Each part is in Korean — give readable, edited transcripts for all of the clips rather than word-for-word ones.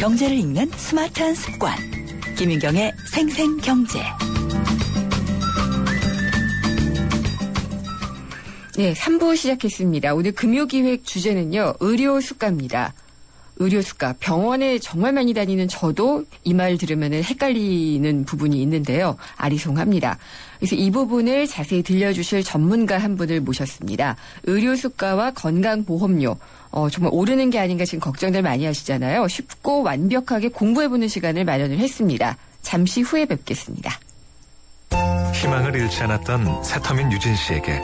경제를 읽는 스마트한 습관. 김윤경의 생생경제. 네, 3부 시작했습니다. 오늘 금요기획 주제는요, 의료수가입니다. 의료수가, 병원에 정말 많이 다니는 저도 이 말 들으면 헷갈리는 부분이 있는데요. 아리송합니다. 그래서 이 부분을 자세히 들려주실 전문가 한 분을 모셨습니다. 의료수가와 건강보험료, 정말 오르는 게 아닌가 지금 걱정들 많이 하시잖아요. 쉽고 완벽하게 공부해보는 시간을 마련을 했습니다. 잠시 후에 뵙겠습니다. 희망을 잃지 않았던 새터민 유진 씨에게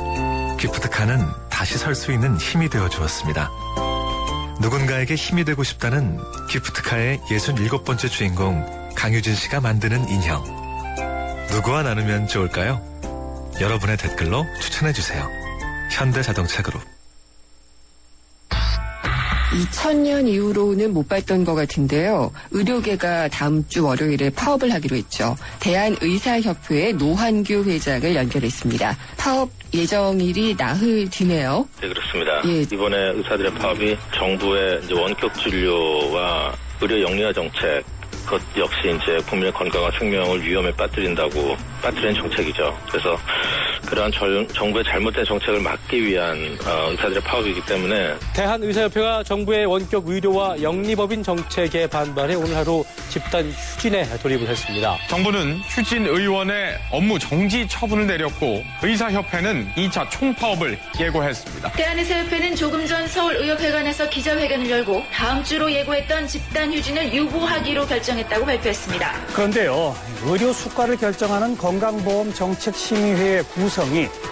기프트카는 다시 설 수 있는 힘이 되어 주었습니다. 누군가에게 힘이 되고 싶다는 기프트카의 67번째 주인공 강유진 씨가 만드는 인형. 누구와 나누면 좋을까요? 여러분의 댓글로 추천해주세요. 현대자동차그룹. 2000년 이후로는 못 봤던 것 같은데요. 의료계가 다음 주 월요일에 파업을 하기로 했죠. 대한의사협회의 노한규 회장을 연결했습니다. 파업 예정일이 나흘 뒤네요. 네, 그렇습니다. 예. 이번에 의사들의 파업이 정부의 이제 원격 진료와 의료 영리화 정책, 그것 역시 이제 국민의 건강과 생명을 위험에 빠뜨리는 정책이죠. 그래서 그러한 정부의 잘못된 정책을 막기 위한 의사들의 파업이기 때문에 대한의사협회가 정부의 원격 의료와 영리법인 정책에 반발해 오늘 하루 집단 휴진에 돌입을 했습니다. 정부는 휴진 의원의 업무 정지 처분을 내렸고 의사협회는 2차 총파업을 예고했습니다. 대한의사협회는 조금 전 서울의협회관에서 기자회견을 열고 다음 주로 예고했던 집단 휴진을 유보하기로 결정했다고 발표했습니다. 그런데요, 의료 수가를 결정하는 건강보험 정책심의회의 구성이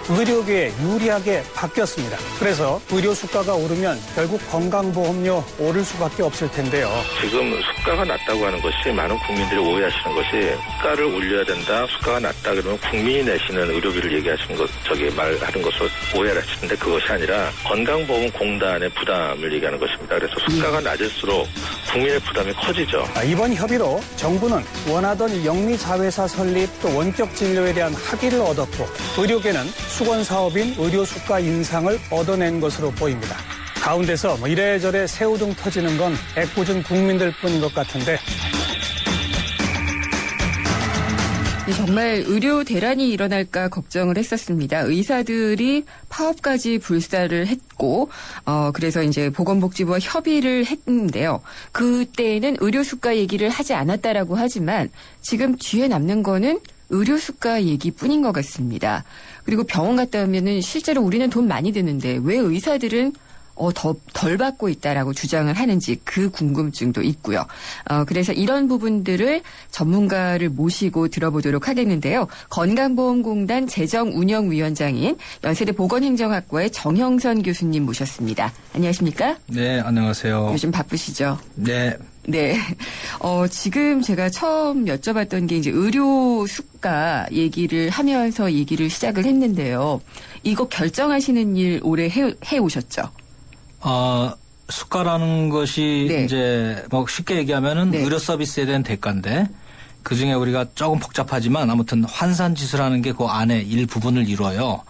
의료계에 유리하게 바뀌었습니다. 그래서 의료 수가가 오르면 결국 건강보험료 오를 수밖에 없을 텐데요. 지금 수가가 낮다고 하는 것이 많은 국민들이 오해하시는 것이 수가를 올려야 된다, 수가가 낮다 그러면 국민이 내시는 의료비를 얘기하시는 것, 말하는 것으로 오해를 하시는데 그것이 아니라 건강보험공단의 부담을 얘기하는 것입니다. 그래서 수가가 낮을수록 국민의 부담이 커지죠. 이번 협의로 정부는 원하던 영리자회사 설립 또 원격 진료에 대한 합의를 얻었고 의료계는 수건사업인 의료수가 인상을 얻어낸 것으로 보입니다. 가운데서 이래저래 새우등 터지는 건 애꿎은 국민들 뿐인 것 같은데 정말 의료 대란이 일어날까 걱정을 했었습니다. 의사들이 파업까지 불사를 했고, 그래서 이제 보건복지부와 협의를 했는데요. 그때는 의료수가 얘기를 하지 않았다라고 하지만 지금 뒤에 남는 거는 의료수가 얘기뿐인 것 같습니다. 그리고 병원 갔다 오면은 실제로 우리는 돈 많이 드는데 왜 의사들은 덜 받고 있다라고 주장을 하는지 그 궁금증도 있고요. 그래서 이런 부분들을 전문가를 모시고 들어보도록 하겠는데요. 건강보험공단 재정운영위원장인 연세대 보건행정학과의 정형선 교수님 모셨습니다. 안녕하십니까? 네, 안녕하세요. 요즘 바쁘시죠? 네. 네. 지금 제가 처음 여쭤봤던 게 이제 의료 수가 얘기를 하면서 얘기를 시작을 했는데요. 이거 결정하시는 일 오래 해 오셨죠? 수가라는 것이 네. 이제 쉽게 얘기하면은 네. 의료 서비스에 대한 대가인데 그 중에 우리가 조금 복잡하지만 아무튼 환산지수라는 게 그 안에 일부분을 이루어요.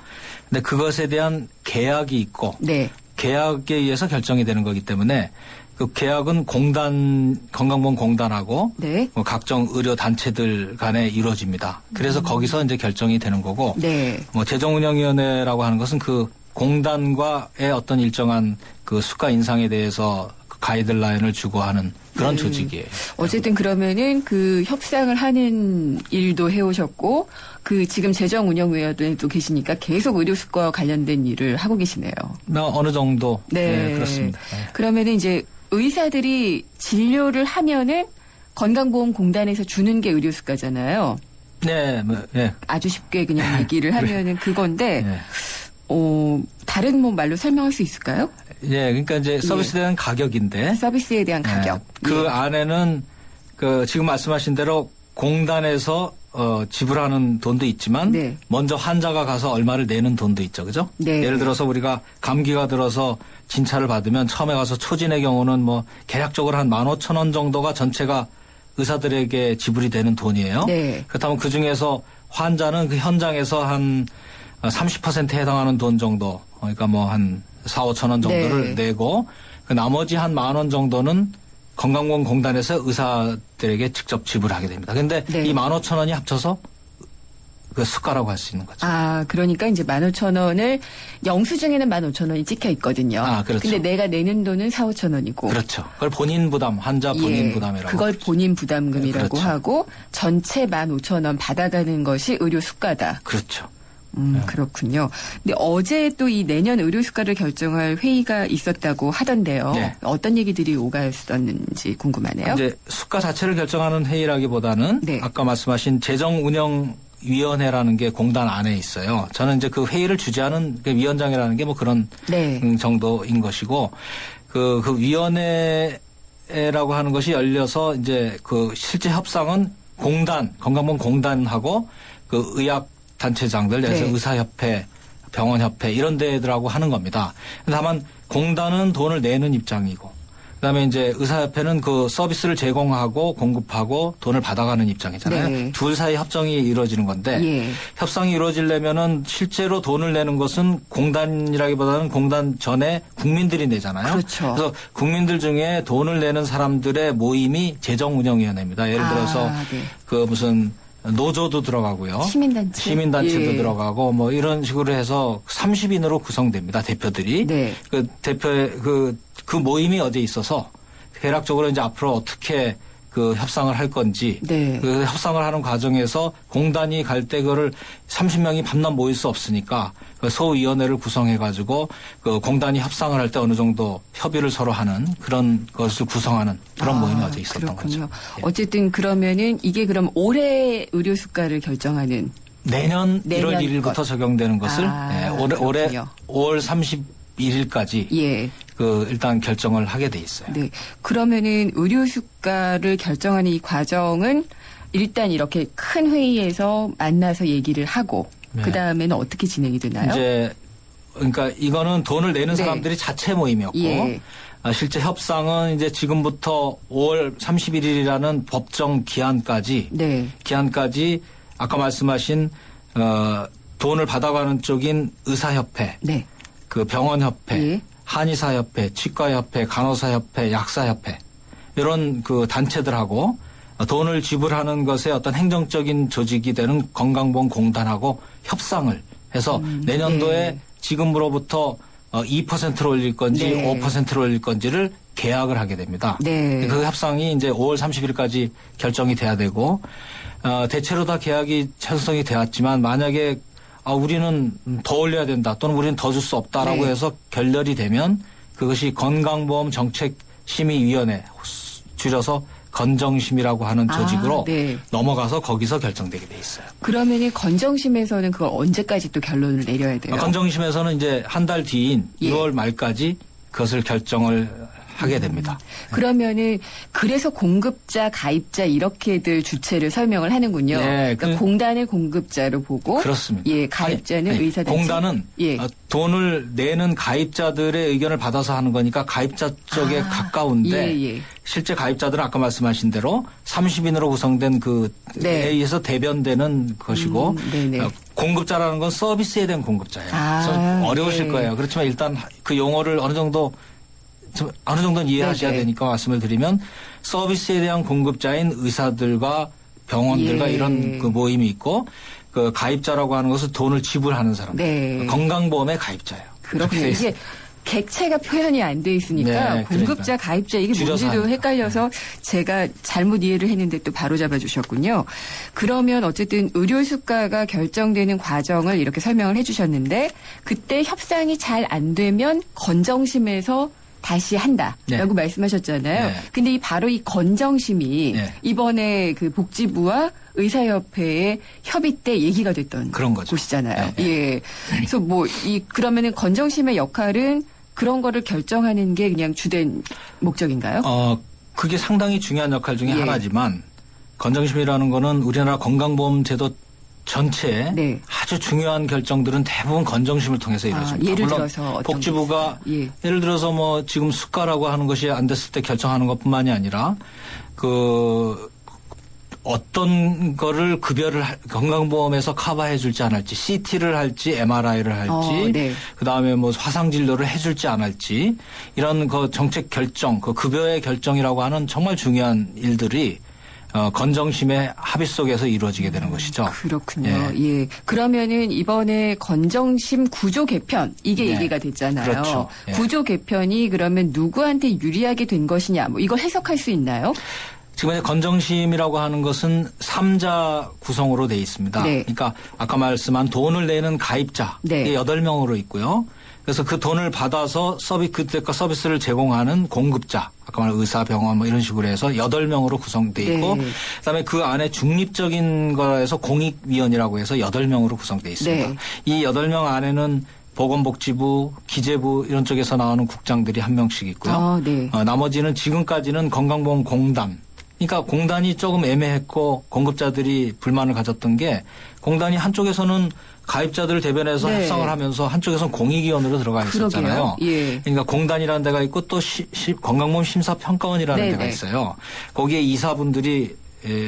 근데 그것에 대한 계약이 있고 네. 계약에 의해서 결정이 되는 거기 때문에 그 계약은 건강보험공단하고 네. 각종 의료 단체들 간에 이루어집니다. 그래서 거기서 이제 결정이 되는 거고 네. 재정운영위원회라고 하는 것은 그 공단과의 어떤 일정한 그 수가 인상에 대해서 가이드라인을 주고 하는 그런 조직이에요. 어쨌든 그러면은 그 협상을 하는 일도 해오셨고 그 지금 재정운영위원회도 계시니까 계속 의료수가와 관련된 일을 하고 계시네요. 어느 정도. 네. 그렇습니다. 네. 그러면은 이제 의사들이 진료를 하면은 건강보험공단에서 주는 게 의료수가잖아요. 네. 네. 아주 쉽게 그냥 얘기를 하면은 그건데 네. 다른 말로 설명할 수 있을까요? 예, 그러니까 이제 서비스에 대한 가격인데. 서비스에 대한 가격. 그 예. 안에는 지금 말씀하신 대로 공단에서 지불하는 돈도 있지만 네. 먼저 환자가 가서 얼마를 내는 돈도 있죠. 그죠? 네. 예를 들어서 우리가 감기가 들어서 진찰을 받으면 처음에 가서 초진의 경우는 계략적으로 한 15,000원 정도가 전체가 의사들에게 지불이 되는 돈이에요. 네. 그렇다면 그중에서 환자는 그 현장에서 한 30%에 해당하는 돈 정도, 그러니까 한 4, 5천 원 정도를 네. 내고 그 나머지 한 10,000원 정도는 건강보험공단에서 의사들에게 직접 지불하게 됩니다. 근데 네. 이 15,000원이 합쳐서 그 수가라고 할 수 있는 거죠. 아, 그러니까 이제 15,000원을 영수증에는 15,000원이 찍혀 있거든요. 아, 그렇죠. 근데 내가 내는 돈은 4,5,000원이고. 그렇죠. 그걸 본인 부담, 환자 본인 예, 부담이라고. 그걸 본인 부담금이라고 그렇죠. 하고 전체 15,000원 받아가는 것이 의료 수가다. 그렇죠. 그렇군요. 근데 어제 또 이 내년 의료 수가를 결정할 회의가 있었다고 하던데요. 네. 어떤 얘기들이 오갔었는지 궁금하네요. 이제 수가 자체를 결정하는 회의라기보다는 네. 아까 말씀하신 재정운영위원회라는 게 공단 안에 있어요. 저는 이제 그 회의를 주재하는 그 위원장이라는 게 뭐 그런 네. 정도인 것이고 그 위원회라고 하는 것이 열려서 이제 그 실제 협상은 건강보험공단하고 그 의학 단체장들, 그래서 네. 의사협회, 병원협회 이런 데들하고 하는 겁니다. 다만 공단은 돈을 내는 입장이고, 그다음에 이제 의사협회는 그 서비스를 제공하고 공급하고 돈을 받아가는 입장이잖아요. 네. 둘 사이 협정이 이루어지는 건데 예. 협상이 이루어지려면은 실제로 돈을 내는 것은 공단이라기보다는 공단 전에 국민들이 내잖아요. 그렇죠. 그래서 국민들 중에 돈을 내는 사람들의 모임이 재정운영위원회입니다. 예를 들어서 네. 그 무슨 노조도 들어가고요. 시민단체도 예. 들어가고 뭐 이런 식으로 해서 30인으로 구성됩니다. 대표들이. 네. 그 대표의 그 모임이 어디에 있어서 대략적으로 이제 앞으로 어떻게 그 협상을 할 건지 네. 그 협상을 하는 과정에서 공단이 갈 때 그거를 30명이 밤낮 모일 수 없으니까 그 소위원회를 구성해 가지고 그 공단이 협상을 할 때 어느 정도 협의를 서로 하는 그런 것을 구성하는 그런 모임이 어제 있었던 그렇군요. 거죠. 예. 어쨌든 그러면은 이게 그럼 올해 의료 수가를 결정하는 내년 1월 내년 1일부터 것. 적용되는 것을 올해 그렇군요. 5월 31일까지 예. 그 일단 결정을 하게 돼 있어요. 네. 그러면은 의료 수가를 결정하는 이 과정은 일단 이렇게 큰 회의에서 만나서 얘기를 하고 네. 그다음에는 어떻게 진행이 되나요? 이제 그러니까 이거는 돈을 내는 네. 사람들이 자체 모임이었고 예. 실제 협상은 이제 지금부터 5월 31일이라는 법정 기한까지 네. 아까 말씀하신 돈을 받아가는 쪽인 의사협회, 네. 그 병원협회, 예. 한의사협회, 치과협회, 간호사협회, 약사협회 이런 그 단체들하고 돈을 지불하는 것에 어떤 행정적인 조직이 되는 건강보험공단하고 협상을 해서 내년도에 네. 지금으로부터 2%를 올릴 건지 네. 5%를 올릴 건지를 계약을 하게 됩니다. 네. 그 협상이 이제 5월 30일까지 결정이 돼야 되고 대체로 다 계약이 찬성이 되었지만 만약에 우리는 더 올려야 된다 또는 우리는 더 줄 수 없다라고 네. 해서 결렬이 되면 그것이 건강보험정책심의위원회 줄여서 건정심이라고 하는 조직으로 네. 넘어가서 거기서 결정되게 돼 있어요. 그러면은 건정심에서는 그걸 언제까지 또 결론을 내려야 돼요? 건정심에서는 이제 한 달 뒤인 예. 2월 말까지 그것을 결정을 하게 됩니다. 그러면은 그래서 공급자, 가입자 이렇게들 주체를 설명을 하는군요. 네, 그러니까 공단을 공급자로 보고 그렇습니다. 예, 가입자는 의사단체. 공단은 예. 돈을 내는 가입자들의 의견을 받아서 하는 거니까 가입자 쪽에 가까운데 예, 예. 실제 가입자들은 아까 말씀하신 대로 30인으로 구성된 그 네. 회의에서 대변되는 것이고 네네. 공급자라는 건 서비스에 대한 공급자예요. 아, 그래서 어려우실 네. 거예요. 그렇지만 일단 그 용어를 어느 정도는 이해하셔야 네네. 되니까 말씀을 드리면 서비스에 대한 공급자인 의사들과 병원들과 예. 이런 그 모임이 있고 그 가입자라고 하는 것은 돈을 지불하는 사람. 네. 건강보험의 가입자예요. 그렇군요. 이게 객체가 표현이 안 돼 있으니까 네, 공급자, 그러니까. 가입자 이게 줄여서 뭔지도 하니까. 헷갈려서 제가 잘못 이해를 했는데 또 바로 잡아주셨군요. 그러면 어쨌든 의료 수가가 결정되는 과정을 이렇게 설명을 해주셨는데 그때 협상이 잘 안 되면 건정심에서 다시 한다라고 네. 말씀하셨잖아요. 네. 근데 바로 이 건정심이 네. 이번에 그 복지부와 의사협회의 협의 때 얘기가 됐던 그런 거죠. 곳이잖아요. 네, 네. 예. 그래서 그러면은 건정심의 역할은 그런 거를 결정하는 게 그냥 주된 목적인가요? 그게 상당히 중요한 역할 중에 예. 하나지만 건정심이라는 거는 우리나라 건강보험 제도 전체에 네. 아주 중요한 결정들은 대부분 건정심을 통해서 이루어집니다. 예를 물론 들어서 어떤 복지부가 게 있어요? 예. 예를 들어서 뭐 지금 수가라고 하는 것이 안 됐을 때 결정하는 것뿐만이 아니라 그 어떤 거를 급여를 건강보험에서 커버해 줄지 안 할지, CT를 할지 MRI를 할지, 네. 그다음에 뭐 화상 진료를 해 줄지 안 할지, 이런 그 정책 결정, 그 급여의 결정이라고 하는 정말 중요한 일들이 건정심의 합의 속에서 이루어지게 되는 것이죠. 그렇군요. 예. 그러면은 이번에 건정심 구조 개편 이게 네. 얘기가 됐잖아요. 그렇죠. 예. 구조 개편이 그러면 누구한테 유리하게 된 것이냐, 뭐 이걸 해석할 수 있나요? 지금 이제 건정심이라고 하는 것은 3자 구성으로 돼 있습니다. 네. 그러니까 아까 말씀한 돈을 내는 가입자 네. 8명으로 있고요. 그래서 그 돈을 받아서 그때가 서비스를 제공하는 공급자, 아까 말한 의사, 병원 뭐 이런 식으로 해서 8명으로 구성돼 있고, 네. 그다음에 그 안에 중립적인 거에서 공익위원이라고 해서 8명으로 구성돼 있습니다. 네. 이 8명 안에는 보건복지부, 기재부 이런 쪽에서 나오는 국장들이 1명씩 있고요. 네. 나머지는 지금까지는 건강보험공단. 그러니까 공단이 조금 애매했고 공급자들이 불만을 가졌던 게 공단이 한쪽에서는 가입자들을 대변해서 네. 협상을 하면서 한쪽에서는 공익위원으로 들어가 있었잖아요. 그러게요. 예. 그러니까 공단이라는 데가 있고 또 건강보험 심사평가원이라는 네네. 데가 있어요. 거기에 이사분들이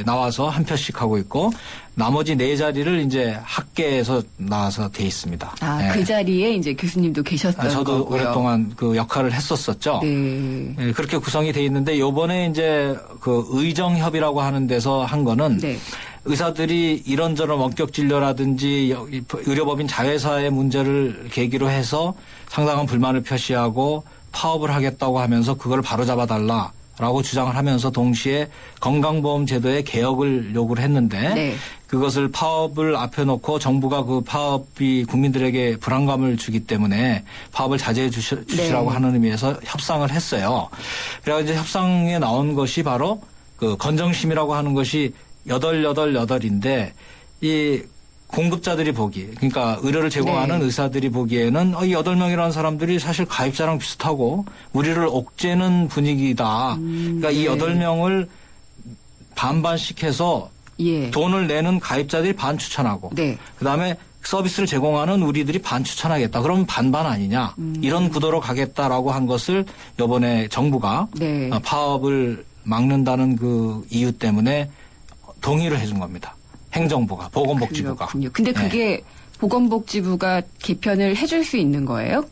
나와서 한 표씩 하고 있고 나머지 4자리를 이제 학계에서 나와서 돼 있습니다. 그 자리에 이제 교수님도 계셨던 저도 거고요. 오랫동안 그 역할을 했었었죠. 네. 예, 그렇게 구성이 돼 있는데 요번에 이제 그 의정협이라고 하는 데서 한 거는 네. 의사들이 이런저런 원격 진료라든지 의료법인 자회사의 문제를 계기로 해서 상당한 불만을 표시하고 파업을 하겠다고 하면서 그걸 바로잡아 달라라고 주장을 하면서 동시에 건강보험 제도의 개혁을 요구를 했는데 네. 그것을 파업을 앞에 놓고 정부가 그 파업이 국민들에게 불안감을 주기 때문에 파업을 자제해 주시라고 네. 하는 의미에서 협상을 했어요. 그래서 이제 협상에 나온 것이 바로 그 건정심이라고 하는 것이 8인데 이 공급자들이 보기, 그러니까 의료를 제공하는 네. 의사들이 보기에는 이 8명이라는 사람들이 사실 가입자랑 비슷하고 우리를 옥죄는 분위기다. 그러니까 이 네. 8명을 반반씩 해서 예. 돈을 내는 가입자들이 반 추천하고 네. 그다음에 서비스를 제공하는 우리들이 반 추천하겠다. 그러면 반반 아니냐. 이런 구도로 가겠다라고 한 것을 이번에 정부가 네. 파업을 막는다는 그 이유 때문에 동의를 해준 겁니다. 행정부가, 보건복지부가. 그렇군요. 근데 그게 보건복지부가 개편을 해줄 수 있는 거예요?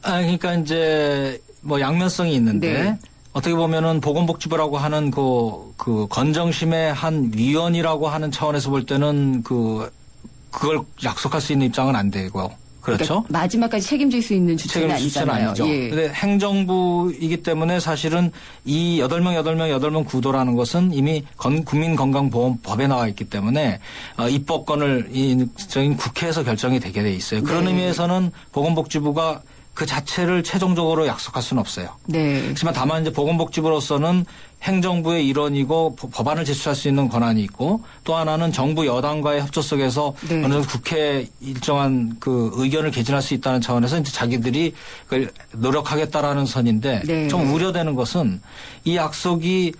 그러니까 이제 뭐 양면성이 있는데 네. 어떻게 보면은 보건복지부라고 하는 그 건정심의 한 위원이라고 하는 차원에서 볼 때는 그걸 약속할 수 있는 입장은 안 되고 그렇죠. 그러니까 마지막까지 책임질 수 있는 주체는 아니잖아요. 아니죠. 예. 근데 행정부이기 때문에 사실은 이 8명 구도라는 것은 이미 국민건강보험법에 나와 있기 때문에 입법권을 저희 국회에서 결정이 되게 돼 있어요. 그런 네. 의미에서는 보건복지부가 그 자체를 최종적으로 약속할 수는 없어요. 네. 하지만 다만 이제 보건복지부로서는 행정부의 일원이고 법안을 제출할 수 있는 권한이 있고 또 하나는 정부 여당과의 협조 속에서 네. 어느 정도 국회에 일정한 그 의견을 개진할 수 있다는 차원에서 이제 자기들이 그걸 노력하겠다라는 선인데 네. 좀 우려되는 것은 이 약속이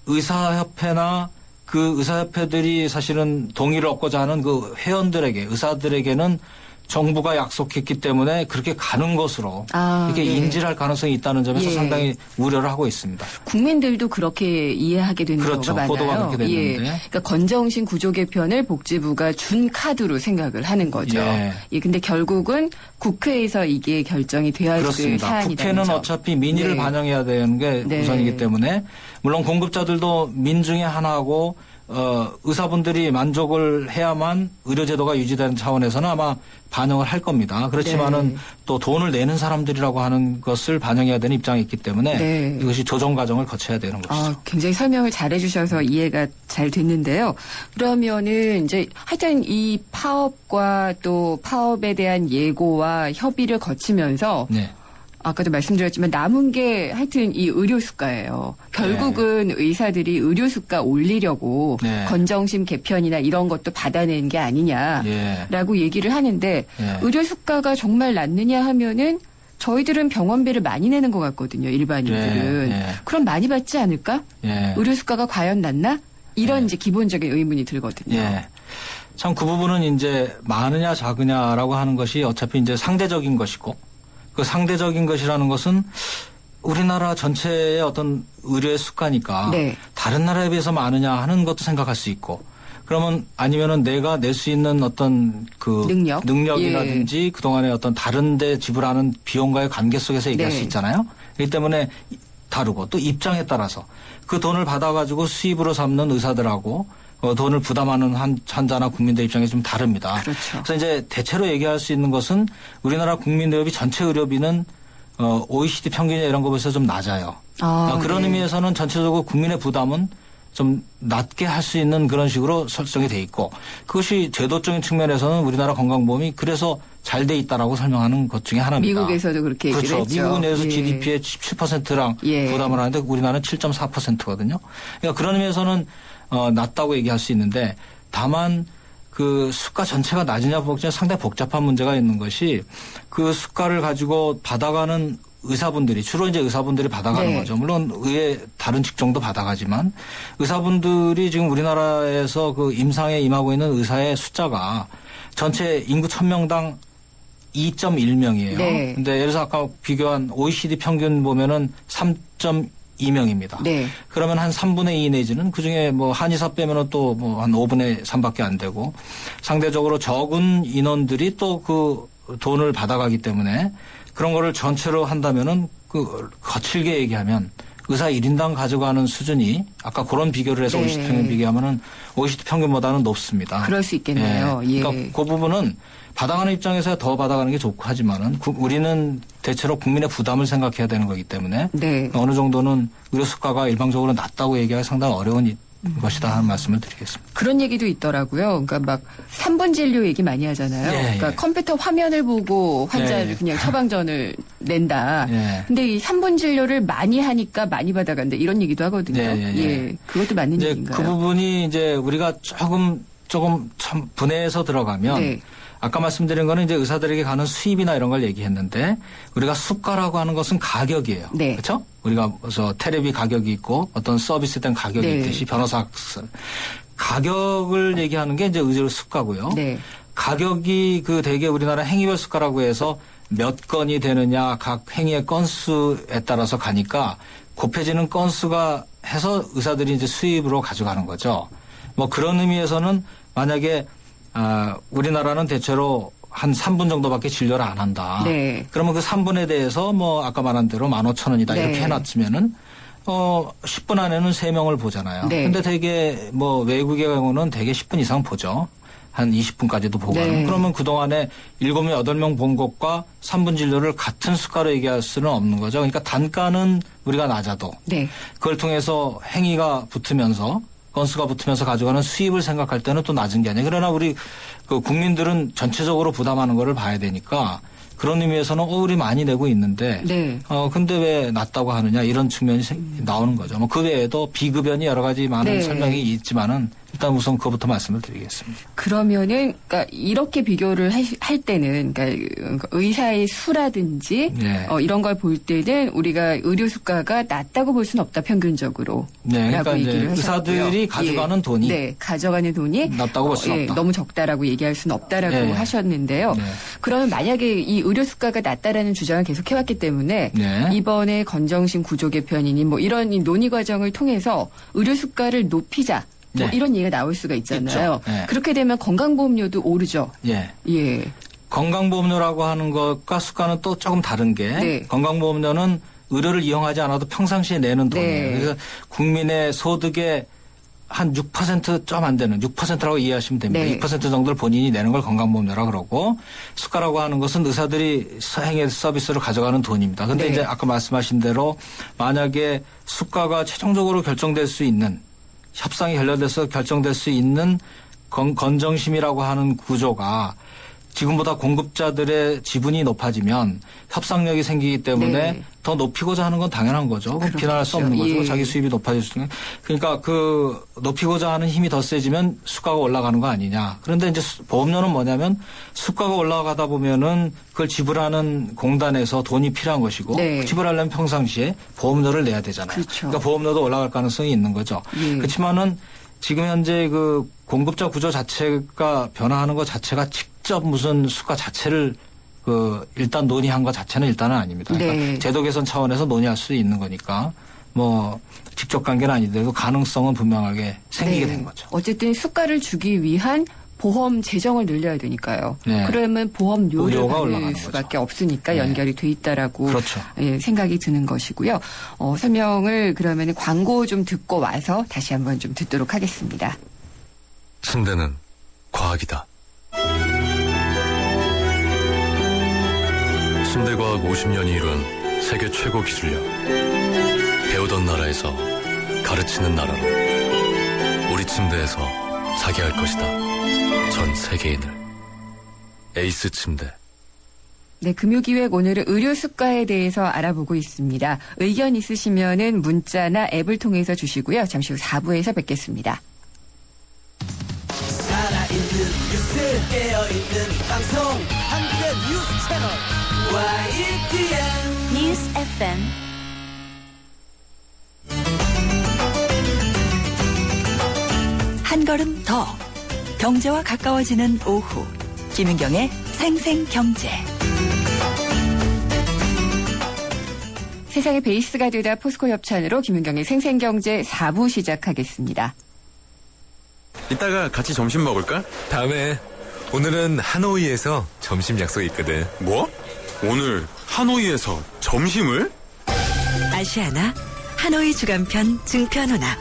의사협회나 그 의사협회들이 사실은 동의를 얻고자 하는 그 회원들에게 의사들에게는 정부가 약속했기 때문에 그렇게 가는 것으로 이렇게 네. 인지를 할 가능성이 있다는 점에서 예. 상당히 우려를 하고 있습니다. 국민들도 그렇게 이해하게 되는 그렇죠. 경우가 많아요. 보도가 그렇게 됐는데. 그러니까 건정심 구조 개편을 복지부가 준 카드로 생각을 하는 거죠. 예. 근데 결국은 국회에서 이게 결정이 돼야 될 그렇습니다. 사안이라는 국회는 점. 어차피 민의를 네. 반영해야 되는 게 네. 우선이기 때문에 물론 공급자들도 민 중에 하나고 의사분들이 만족을 해야만 의료제도가 유지되는 차원에서는 아마 반영을 할 겁니다. 그렇지만은 네. 또 돈을 내는 사람들이라고 하는 것을 반영해야 되는 입장이 있기 때문에 네. 이것이 조정 과정을 거쳐야 되는 것이죠. 굉장히 설명을 잘 해주셔서 이해가 잘 됐는데요. 그러면은 이제 하여튼 이 파업과 또 파업에 대한 예고와 협의를 거치면서 네. 아까도 말씀드렸지만 남은 게 하여튼 이 의료수가예요. 결국은 의사들이 의료수가 올리려고 네. 건정심 개편이나 이런 것도 받아낸 게 아니냐라고 예. 얘기를 하는데 예. 의료수가가 정말 낮느냐 하면은 저희들은 병원비를 많이 내는 것 같거든요. 일반인들은. 예. 예. 그럼 많이 받지 않을까? 예. 의료수가가 과연 낮나? 이런 예. 이제 기본적인 의문이 들거든요. 예. 참 그 부분은 이제 많으냐 작으냐라고 하는 것이 어차피 이제 상대적인 것이고 그 상대적인 것이라는 것은 우리나라 전체의 어떤 의료의 수가니까 네. 다른 나라에 비해서 많으냐 하는 것도 생각할 수 있고 그러면 아니면은 내가 낼 수 있는 어떤 그 능력이라든지 그동안에 어떤 다른 데 지불하는 비용과의 관계 속에서 얘기할 수 있잖아요. 그렇기 때문에 다르고 또 입장에 따라서 그 돈을 받아가지고 수입으로 삼는 의사들하고 돈을 부담하는 환자나 국민들 입장이 좀 다릅니다. 그렇죠. 그래서 이제 대체로 얘기할 수 있는 것은 우리나라 국민의료비 전체 의료비는 OECD 평균이나 이런 거 보면서 좀 낮아요. 그런 의미에서는 전체적으로 국민의 부담은 좀 낮게 할 수 있는 그런 식으로 설정이 돼 있고 그것이 제도적인 측면에서는 우리나라 건강보험이 그래서 잘 돼 있다라고 설명하는 것 중에 하나입니다. 미국에서도 그렇게 얘기를 그렇죠. 했죠. 미국은 예를 GDP의 17%랑 부담을 하는데 우리나라는 7.4%거든요. 그러니까 그런 의미에서는 낮다고 얘기할 수 있는데 다만 그 수가 전체가 낮으냐 복잡 상당히 복잡한 문제가 있는 것이 그 수가를 가지고 받아가는 의사분들이 주로 이제 의사분들이 받아가는 거죠. 물론 의회 다른 직종도 받아가지만 의사분들이 지금 우리나라에서 그 임상에 임하고 있는 의사의 숫자가 전체 인구 1000명당 2.1명이에요. 근데 예를 들어서 아까 비교한 OECD 평균 보면은 3.2명입니다. 그러면 한 3분의 2 내지는 그중에 뭐 한의사 빼면은 또 뭐 한 5분의 3밖에 안 되고 상대적으로 적은 인원들이 또 그 돈을 받아가기 때문에 그런 거를 전체로 한다면은 그 거칠게 얘기하면 의사 1인당 가져가는 수준이 아까 그런 비교를 해서 OECD 평균 비교하면은 OECD 평균보다는 높습니다. 그럴 수 있겠네요. 그러니까 그 부분은 받아가는 입장에서 더 받아가는 게 좋고 하지만은 우리는 대체로 국민의 부담을 생각해야 되는 거기 때문에 어느 정도는 의료 수가가 일방적으로 낮다고 얘기하기 상당히 어려운 것이다 하는 말씀을 드리겠습니다. 그런 얘기도 있더라고요. 그러니까 막 3분 진료 얘기 많이 하잖아요. 그러니까 컴퓨터 화면을 보고 환자를 그냥 처방전을 낸다. 근데 이 3분 진료를 많이 하니까 많이 받아간다. 이런 얘기도 하거든요. 그것도 맞는 얘기인가요? 그 부분이 이제 우리가 조금 참 분해해서 들어가면 아까 말씀드린 거는 이제 의사들에게 가는 수입이나 이런 걸 얘기했는데 우리가 수가라고 하는 것은 가격이에요. 그렇죠? 우리가 테레비 가격이 있고 어떤 서비스에 대한 가격이 있듯이 변호사 가격을 얘기하는 게 이제 의료 수가고요. 가격이 그 대개 우리나라 행위별 수가라고 해서 몇 건이 되느냐 각 행위의 건수에 따라서 가니까 곱해지는 건수가 해서 의사들이 이제 수입으로 가져가는 거죠. 뭐 그런 의미에서는 만약에 우리나라는 대체로 한 3분 정도밖에 진료를 안 한다. 그러면 그 3분에 대해서 뭐 아까 말한 대로 15,000원이다 이렇게 해놨으면은 10분 안에는 3명을 보잖아요. 근데 되게 뭐 외국의 경우는 되게 10분 이상 보죠. 한 20분까지도 보고 그러면 그동안에 7명, 8명 본 것과 3분 진료를 같은 수가로 얘기할 수는 없는 거죠. 그러니까 단가는 우리가 낮아도 그걸 통해서 행위가 붙으면서 건수가 붙으면서 가져가는 수입을 생각할 때는 또 낮은 게 아니에요. 그러나 우리 그 국민들은 전체적으로 부담하는 거를 봐야 되니까 그런 의미에서는 우리 많이 내고 있는데 근데 왜 낮다고 하느냐 이런 측면이 나오는 거죠. 뭐 그 외에도 비급여니 여러 가지 많은 설명이 있지만은 일단 우선 그것부터 말씀을 드리겠습니다. 그러면은 그러니까 이렇게 비교를 할 때는 그러니까 의사의 수라든지 이런 걸 볼 때는 우리가 의료 수가가 낮다고 볼 수는 없다 평균적으로. 그러니까 이제 얘기를 의사들이 가져가는 돈이 가져가는 돈이 낮다고 볼 수는 없다. 너무 적다라고 얘기할 수는 없다라고 하셨는데요. 그러면 만약에 이 의료 수가가 낮다라는 주장을 계속 해왔기 때문에 이번에 건정심 구조 개편이니 뭐 이런 이 논의 과정을 통해서 의료 수가를 높이자. 뭐 이런 얘기가 나올 수가 있잖아요. 그렇게 되면 건강보험료도 오르죠. 건강보험료라고 하는 것과 수가는 또 조금 다른 게 건강보험료는 의료를 이용하지 않아도 평상시에 내는 돈이에요. 그래서 국민의 소득의 한 6% 좀 안 되는 6%라고 이해하시면 됩니다. 6% 정도를 본인이 내는 걸 건강보험료라고 그러고 수가라고 하는 것은 의사들이 행위 서비스로 가져가는 돈입니다. 그런데 이제 아까 말씀하신 대로 만약에 수가가 최종적으로 결정될 수 있는 협상이 결렬돼서 결정될 수 있는 건정심이라고 하는 구조가 지금보다 공급자들의 지분이 높아지면 협상력이 생기기 때문에 더 높이고자 하는 건 당연한 거죠. 비난할 수 없는 거죠. 자기 수입이 높아질 수 있는. 그러니까 그 높이고자 하는 힘이 더 세지면 수가가 올라가는 거 아니냐. 그런데 이제 보험료는 뭐냐면 수가가 올라가다 보면은 그걸 지불하는 공단에서 돈이 필요한 것이고 지불하려면 평상시에 보험료를 내야 되잖아요. 그러니까 보험료도 올라갈 가능성이 있는 거죠. 그렇지만은 지금 현재 그 공급자 구조 자체가 변화하는 것 자체가 직접 무슨 수가 자체를 일단 논의한 것 자체는 일단은 아닙니다. 그러니까 네. 제도 개선 차원에서 논의할 수 있는 거니까 뭐 직접 관계는 아니더라도 가능성은 분명하게 생기게 된 거죠. 어쨌든 수가를 주기 위한 보험 재정을 늘려야 되니까요. 네. 그러면 보험료를 의료가 받을 올라가는 수밖에 거죠. 없으니까 네. 연결이 돼 있다라고 그렇죠. 예, 생각이 드는 것이고요. 설명을 그러면 광고 좀 듣고 와서 다시 한번 좀 듣도록 하겠습니다. 침대는 과학이다. 침대과학 50년이 이룬 세계 최고 기술력. 배우던 나라에서 가르치는 나라로 우리 침대에서 자기 할 것이다. 전 세계인을. 에이스 침대. 네, 금요기획 오늘은 의료 수가에 대해서 알아보고 있습니다. 의견 있으시면은 문자나 앱을 통해서 주시고요. 잠시 후 4부에서 뵙겠습니다. 살아있는 뉴스 깨어있는 방송 한국의 뉴스 채널 YTN 뉴스 FM 한 걸음 더 경제와 가까워지는 오후 김윤경의 생생경제. 세상의 베이스가 되다 포스코 협찬으로 김윤경의 생생경제 4부 시작하겠습니다. 이따가 같이 점심 먹을까? 다음에. 오늘은 하노이에서 점심 약속이 있거든. 뭐? 오늘 하노이에서 점심을? 아시아나 하노이 주간편 증편호나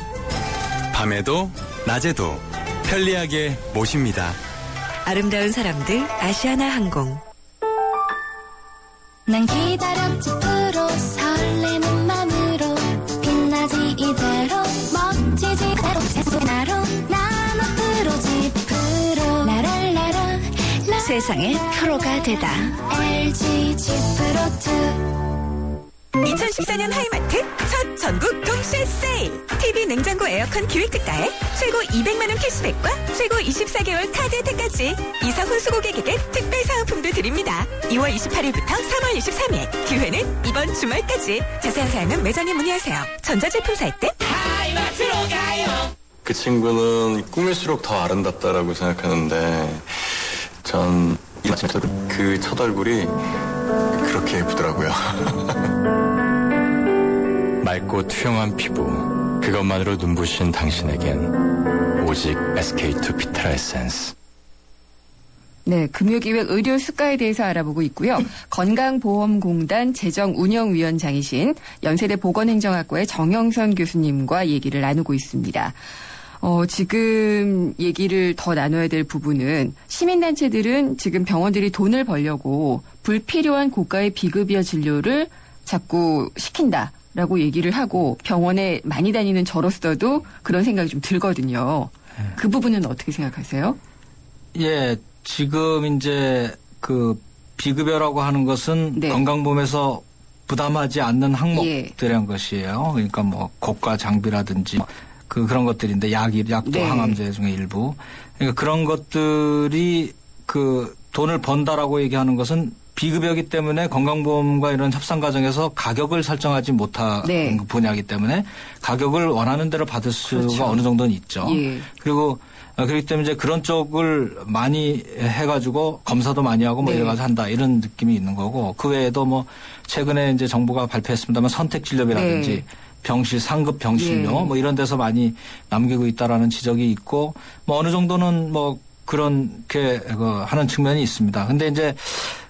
밤에도 낮에도 편리하게 모십니다. 아름다운 사람들 아시아나 항공. 난 기다렸지 프로 설레는 맘으로 빛나지 이대로 멋지지 그대로 세수나로 난 앞으로 지프로 라랄라라 세상의 프로가 되다. LG 지프로 2014년 하이마트 첫 전국 동시에 세일. TV 냉장고 에어컨 기획특가에 최고 200만 원 캐시백과 최고 24개월 카드 혜택까지 이사 혼수 고객에게 특별 사은품도 드립니다. 2월 28일부터 3월 23일 기회는 이번 주말까지. 자세한 사항은 매장에 문의하세요. 전자제품 살 때 하이마트로 가요. 그 친구는 꾸밀수록 더 아름답다라고 생각하는데 전 그 첫 얼굴이 그렇게 예쁘더라고요. 맑고 투영한 피부, 그것만으로 눈부신 당신에겐 오직 SK2 비트라 에센스. 네, 금요기획 의료 수가에 대해서 알아보고 있고요. 건강보험공단 재정운영위원장이신 연세대 보건행정학과의 정영선 교수님과 얘기를 나누고 있습니다. 지금 얘기를 더 나눠야 될 부분은 시민단체들은 지금 병원들이 돈을 벌려고 불필요한 고가의 비급여 진료를 자꾸 시킨다라고 얘기를 하고 병원에 많이 다니는 저로서도 그런 생각이 좀 들거든요. 그 부분은 어떻게 생각하세요? 예, 지금 이제 그 비급여라고 하는 것은 네. 건강보험에서 부담하지 않는 항목들이란 것이에요. 그러니까 뭐 고가 장비라든지 그런 것들인데 약도 네. 항암제 중에 일부. 그러니까 그런 것들이 그 돈을 번다라고 얘기하는 것은 비급여기 때문에 건강보험과 이런 협상 과정에서 가격을 설정하지 못한 네. 분야이기 때문에 가격을 원하는 대로 받을 수가 그렇죠. 어느 정도는 있죠. 예. 그리고 그렇기 때문에 이제 그런 쪽을 많이 해가지고 검사도 많이 하고 뭐 네. 이래가지고 한다 이런 느낌이 있는 거고 그 외에도 뭐 최근에 이제 정부가 발표했습니다만 선택진료비라든지 네. 병실 상급 병실료 네. 뭐 이런 데서 많이 남기고 있다라는 지적이 있고 뭐 어느 정도는 뭐 그렇게 하는 측면이 있습니다. 근데 이제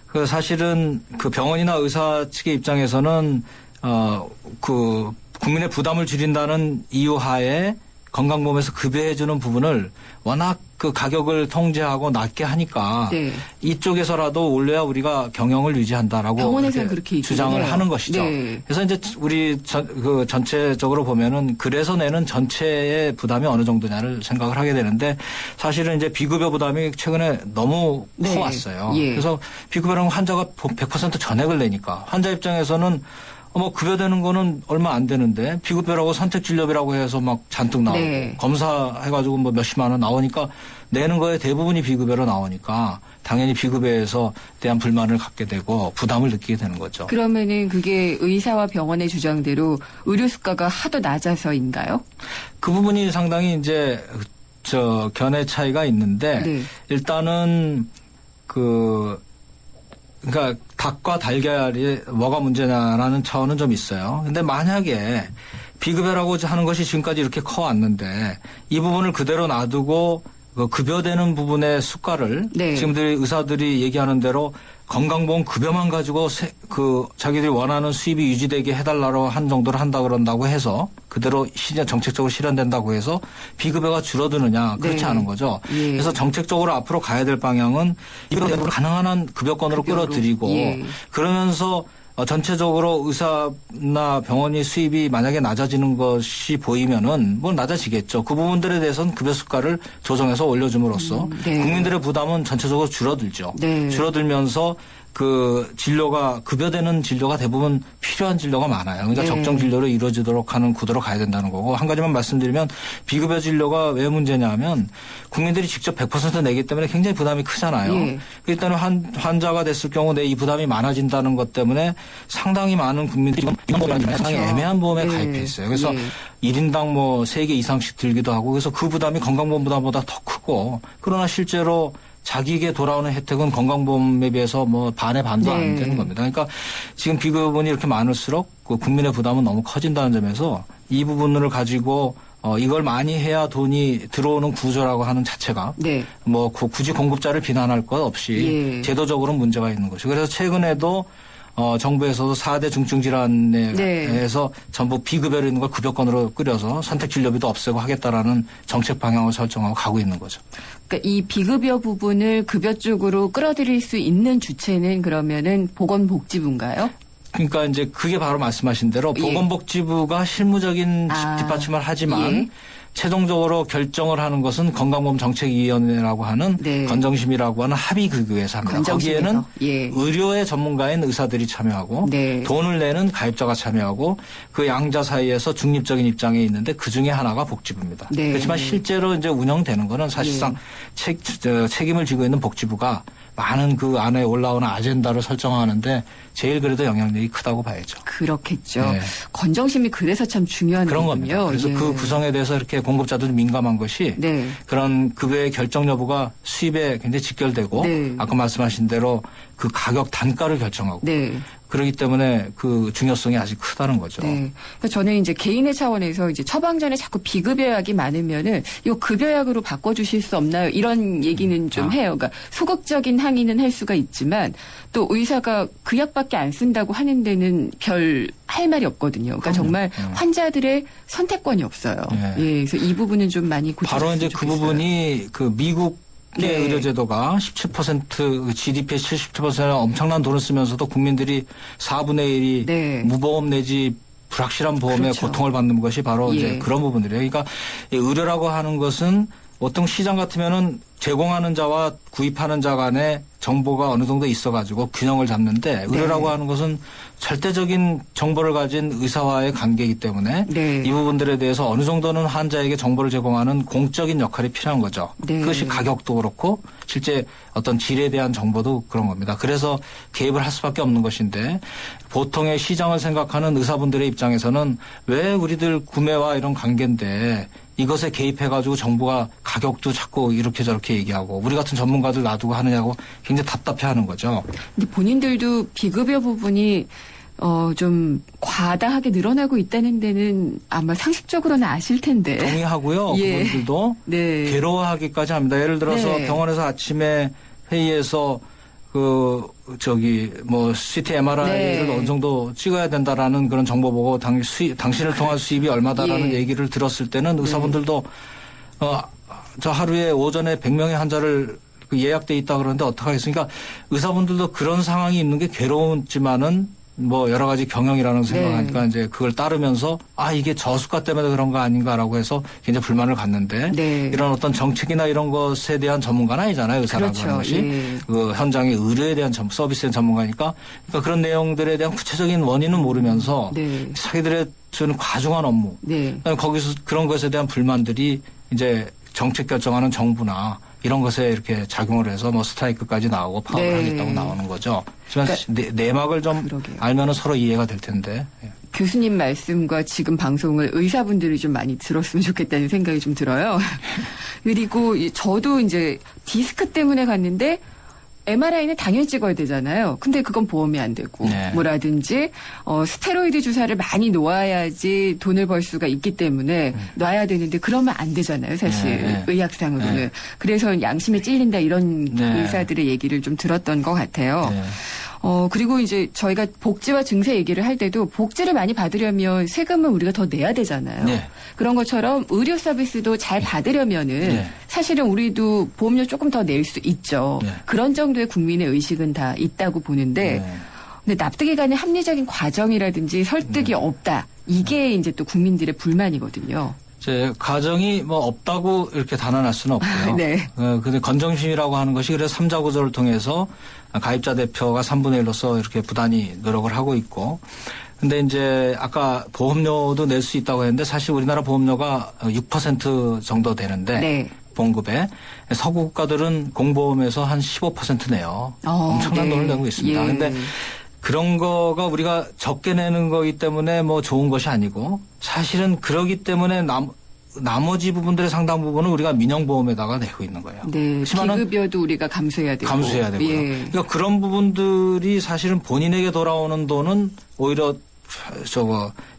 그 사실은 그 병원이나 의사 측의 입장에서는 그 국민의 부담을 줄인다는 이유 하에 건강보험에서 급여해주는 부분을 워낙 그 가격을 통제하고 낮게 하니까 네. 이쪽에서라도 올려야 우리가 경영을 유지한다라고 병원에서는 그렇게 주장을 해요. 하는 것이죠. 네. 그래서 이제 우리 그 전체적으로 보면은 그래서 내는 전체의 부담이 어느 정도냐를 생각을 하게 되는데 사실은 이제 비급여 부담이 최근에 너무 네. 커왔어요. 예. 그래서 비급여라는 환자가 100% 전액을 내니까 환자 입장에서는 뭐 급여되는 거는 얼마 안 되는데 비급여라고 선택진료비라고 해서 막 잔뜩 나오고 네. 검사해가지고 뭐 몇십만 원 나오니까 내는 거에 대부분이 비급여로 나오니까 당연히 비급여에서 대한 불만을 갖게 되고 부담을 느끼게 되는 거죠. 그러면은 그게 의사와 병원의 주장대로 의료 수가가 하도 낮아서인가요? 그 부분이 상당히 이제 견해 차이가 있는데 네. 일단은 그러니까 닭과 달걀이 뭐가 문제냐라는 차원은 좀 있어요. 근데 만약에 비급여라고 하는 것이 지금까지 이렇게 커왔는데 이 부분을 그대로 놔두고 그 급여되는 부분의 수가를 네. 지금들이 의사들이 얘기하는 대로 건강보험 급여만 가지고 그 자기들이 원하는 수입이 유지되게 해달라고 한 정도를 한다 그런다고 해서 그대로 정책적으로 실현된다고 해서 비급여가 줄어드느냐 그렇지 네. 않은 거죠. 예. 그래서 정책적으로 앞으로 가야 될 방향은 이걸 가능한 한 급여권으로 끌어들이고 예. 그러면서 전체적으로 의사나 병원이 수입이 만약에 낮아지는 것이 보이면은 뭐 낮아지겠죠. 그 부분들에 대해서는 급여 수가를 조정해서 올려줌으로써 네. 국민들의 부담은 전체적으로 줄어들죠. 네. 줄어들면서 그 진료가 급여되는 진료가 대부분 필요한 진료가 많아요. 그러니까 네. 적정 진료로 이루어지도록 하는 구도로 가야 된다는 거고 한 가지만 말씀드리면 비급여 진료가 왜 문제냐면 국민들이 직접 100% 내기 때문에 굉장히 부담이 크잖아요. 예. 일단은 환자가 됐을 경우 내 이 부담이 많아진다는 것 때문에 상당히 많은 국민들이 상당히 애매한 보험에 네. 가입해 있어요. 그래서 예. 1인당 뭐 3개 이상씩 들기도 하고 그래서 그 부담이 건강보험 부담보다 더 크고 그러나 실제로 자기에게 돌아오는 혜택은 건강보험에 비해서 뭐 반의 반도 네. 안 되는 겁니다. 그러니까 지금 비급여분이 이렇게 많을수록 그 국민의 부담은 너무 커진다는 점에서 이 부분을 가지고 이걸 많이 해야 돈이 들어오는 구조라고 하는 자체가 네. 뭐 굳이 공급자를 비난할 것 없이 예. 제도적으로 문제가 있는 것이고 그래서 최근에도 정부에서도 4대 중증질환에서 전부 비급여로 있는 걸 급여권으로 끌여서 선택진료비도 없애고 하겠다라는 정책 방향을 설정하고 가고 있는 거죠. 그러니까 이 비급여 부분을 급여 쪽으로 끌어들일 수 있는 주체는 그러면은 보건복지부인가요? 그러니까 이제 그게 바로 말씀하신 대로 예. 보건복지부가 실무적인 뒷받침을 하지만 예. 최종적으로 결정을 하는 것은 건강보험정책위원회라고 하는 네. 건정심이라고 하는 합의기구에서 합니다. 건정심에서. 거기에는 예. 의료의 전문가인 의사들이 참여하고 네. 돈을 내는 가입자가 참여하고 그 양자 사이에서 중립적인 입장에 있는데 그중에 하나가 복지부입니다. 네. 그렇지만 실제로 이제 운영되는 거는 사실상 책임을 지고 있는 복지부가 많은 그 안에 올라오는 아젠다를 설정하는데 제일 그래도 영향력이 크다고 봐야죠. 그렇겠죠. 네. 건정심이 그래서 참 중요한 그런 거군요. 겁니다. 그래서 예. 그 구성에 대해서 이렇게 공급자들이 민감한 것이 네. 그런 급여의 결정 여부가 수입에 굉장히 직결되고 네. 아까 말씀하신 대로 그 가격 단가를 결정하고 네. 그렇기 때문에 그 중요성이 아주 크다는 거죠. 네. 그러니까 저는 이제 개인의 차원에서 이제 처방전에 자꾸 비급여약이 많으면은 이거 급여약으로 바꿔주실 수 없나요? 이런 얘기는 좀 해요. 그러니까 소극적인 항의는 할 수가 있지만 또 의사가 그 약밖에 안 쓴다고 하는 데는 별 할 말이 없거든요. 그러니까 정말 환자들의 선택권이 없어요. 네. 예. 그래서 이 부분은 좀 많이 고쳐줬으면 바로 이제 좋겠어요. 그 부분이 그 미국 의 네. 의료제도가 17% GDP의 77%는 엄청난 돈을 쓰면서도 국민들이 4분의 1이 네. 무보험 내지 불확실한 보험에 그렇죠. 고통을 받는 것이 바로 예. 이제 그런 부분들이에요. 그러니까 이 의료라고 하는 것은 보통 시장 같으면은 제공하는 자와 구입하는 자 간에 정보가 어느 정도 있어가지고 균형을 잡는데 의료라고 하는 것은 절대적인 정보를 가진 의사와의 관계이기 때문에 네. 이 부분들에 대해서 어느 정도는 환자에게 정보를 제공하는 공적인 역할이 필요한 거죠. 네. 그것이 가격도 그렇고 실제 어떤 질에 대한 정보도 그런 겁니다. 그래서 개입을 할 수밖에 없는 것인데 보통의 시장을 생각하는 의사분들의 입장에서는 왜 우리들 구매와 이런 관계인데 이것에 개입해가지고 정부가 가격도 자꾸 이렇게 저렇게 얘기하고 우리 같은 전문가들 놔두고 하느냐고 굉장히 답답해하는 거죠. 근데 본인들도 비급여 부분이 좀 과다하게 늘어나고 있다는 데는 아마 상식적으로는 아실 텐데. 동의하고요. 예. 그분들도 네. 괴로워하기까지 합니다. 예를 들어서 네. 병원에서 아침에 회의에서 CT MRI를 네. 어느 정도 찍어야 된다라는 그런 정보 보고 당신을 통한 수입이 얼마다라는 예. 얘기를 들었을 때는 의사분들도 저 하루에 오전에 100명의 환자를 예약돼 있다 그러는데 어떡하겠습니까? 의사분들도 그런 상황이 있는 게 괴로웠지만은 뭐 여러 가지 경영이라는 생각하니까 네. 이제 그걸 따르면서 이게 저수가 때문에 그런 거 아닌가라고 해서 굉장히 불만을 갖는데 네. 이런 어떤 정책이나 이런 것에 대한 전문가는 아니잖아요. 의사라고 그렇죠. 하는 것이. 예. 그 현장의 의료에 대한 서비스의 전문가니까 그러니까 그런 내용들에 대한 구체적인 원인은 모르면서 네. 자기들의 저는 과중한 업무 네. 거기서 그런 것에 대한 불만들이 이제 정책 결정하는 정부나 이런 것에 이렇게 작용을 해서 뭐 스트라이크까지 나오고 파업을 네. 하겠다고 나오는 거죠. 하지만 내막을 좀 그러게요. 알면은 서로 이해가 될 텐데. 예. 교수님 말씀과 지금 방송을 의사분들이 좀 많이 들었으면 좋겠다는 생각이 좀 들어요. 그리고 저도 이제 디스크 때문에 갔는데 MRI는 당연히 찍어야 되잖아요. 근데 그건 보험이 안 되고 네. 뭐라든지 스테로이드 주사를 많이 놓아야지 돈을 벌 수가 있기 때문에 놔야 되는데 그러면 안 되잖아요. 사실 네. 의학상으로는. 네. 그래서 양심에 찔린다 이런 네. 의사들의 얘기를 좀 들었던 것 같아요. 네. 그리고 이제 저희가 복지와 증세 얘기를 할 때도 복지를 많이 받으려면 세금은 우리가 더 내야 되잖아요. 네. 그런 것처럼 의료 서비스도 잘 받으려면은 네. 사실은 우리도 보험료 조금 더 낼 수 있죠. 네. 그런 정도의 국민의 의식은 다 있다고 보는데 네. 근데 납득이 가는 합리적인 과정이라든지 설득이 없다. 이게 이제 또 국민들의 불만이거든요. 이제 가정이 뭐 없다고 이렇게 단언할 수는 없고요. 네. 근데 건정심이라고 하는 것이 그래서 3자 구조를 통해서 가입자 대표가 3분의 1로서 이렇게 부단히 노력을 하고 있고. 근데 이제 아까 보험료도 낼 수 있다고 했는데 사실 우리나라 보험료가 6% 정도 되는데 네. 봉급에 서구 국가들은 공보험에서 한 15% 내요. 엄청난 네. 돈을 내고 있습니다. 예. 근데 그런 거가 우리가 적게 내는 거기 때문에 뭐 좋은 것이 아니고 사실은 그러기 때문에 나머지 부분들의 상당 부분은 우리가 민영보험에다가 내고 있는 거예요. 네. 기급여도 우리가 감수해야 되고. 감수해야 되고요. 예. 그러니까 그런 부분들이 사실은 본인에게 돌아오는 돈은 오히려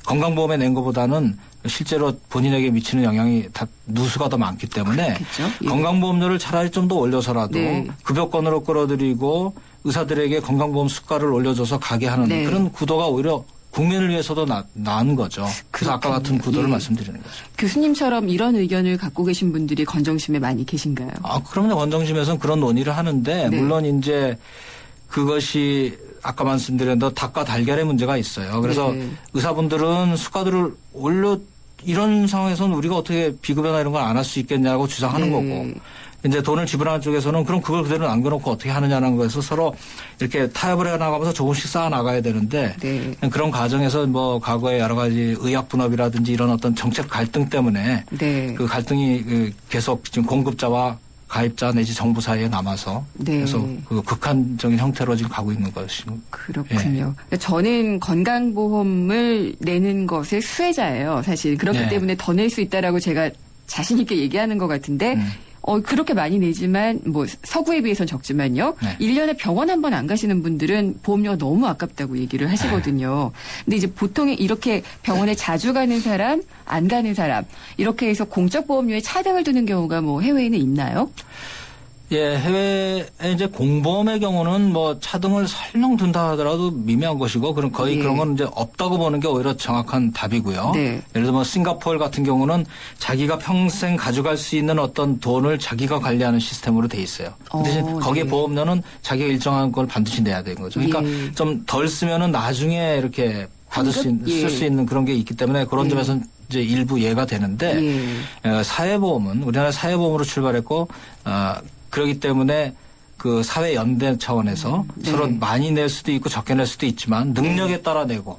건강보험에 낸 것보다는 실제로 본인에게 미치는 영향이 다 누수가 더 많기 때문에 그렇겠죠? 예. 건강보험료를 차라리 좀 더 올려서라도 네. 급여권으로 끌어들이고 의사들에게 건강보험 수가를 올려줘서 가게 하는 네. 그런 구도가 오히려 국민을 위해서도 나은 거죠. 그래서 아까 같은 구도를 예. 말씀드리는 거죠. 교수님처럼 이런 의견을 갖고 계신 분들이 건정심에 많이 계신가요? 그럼요. 건정심에서는 그런 논의를 하는데 네. 물론 이제 그것이 아까 말씀드린 대로 닭과 달걀의 문제가 있어요. 그래서 네. 의사분들은 수가들을 이런 상황에서는 우리가 어떻게 비급여나 이런 걸 안 할 수 있겠냐고 주장하는 네. 거고 이제 돈을 지불하는 쪽에서는 그럼 그걸 그대로 남겨놓고 어떻게 하느냐는 거에서 서로 이렇게 타협을 해나가면서 조금씩 쌓아 나가야 되는데 네. 그런 과정에서 뭐 과거에 여러 가지 의학 분업이라든지 이런 어떤 정책 갈등 때문에 네. 그 갈등이 계속 지금 공급자와 가입자 내지 정부 사이에 남아서 네. 그래서 그 극한적인 형태로 지금 가고 있는 것이고 그렇군요. 저는 건강보험을 내는 것의 수혜자예요. 사실 그렇기 네. 때문에 더 낼 수 있다라고 제가 자신 있게 얘기하는 것 같은데 그렇게 많이 내지만 뭐 서구에 비해서는 적지만요. 네. 1년에 병원 한 번 안 가시는 분들은 보험료가 너무 아깝다고 얘기를 하시거든요. 근데 이제 보통 이렇게 병원에 자주 가는 사람, 안 가는 사람 이렇게 해서 공적 보험료에 차등을 두는 경우가 뭐 해외에는 있나요? 예, 해외에 이제 공보험의 경우는 뭐 차등을 설령 둔다 하더라도 미미한 것이고 그런 거의 예. 그런 건 이제 없다고 보는 게 오히려 정확한 답이고요. 네. 예를 들어 뭐 싱가포르 같은 경우는 자기가 평생 가져갈 수 있는 어떤 돈을 자기가 관리하는 시스템으로 돼 있어요. 그 대신 거기에 네. 보험료는 자기가 일정한 걸 반드시 내야 되는 거죠. 그러니까 예. 좀 덜 쓰면은 나중에 이렇게 환급? 쓸 수 있는 그런 게 있기 때문에 그런 예. 점에서는 이제 일부 예가 되는데 사회보험은 우리나라 사회보험으로 출발했고 그렇기 때문에 그 사회 연대 차원에서 네. 서로 많이 낼 수도 있고 적게 낼 수도 있지만 능력에 따라 내고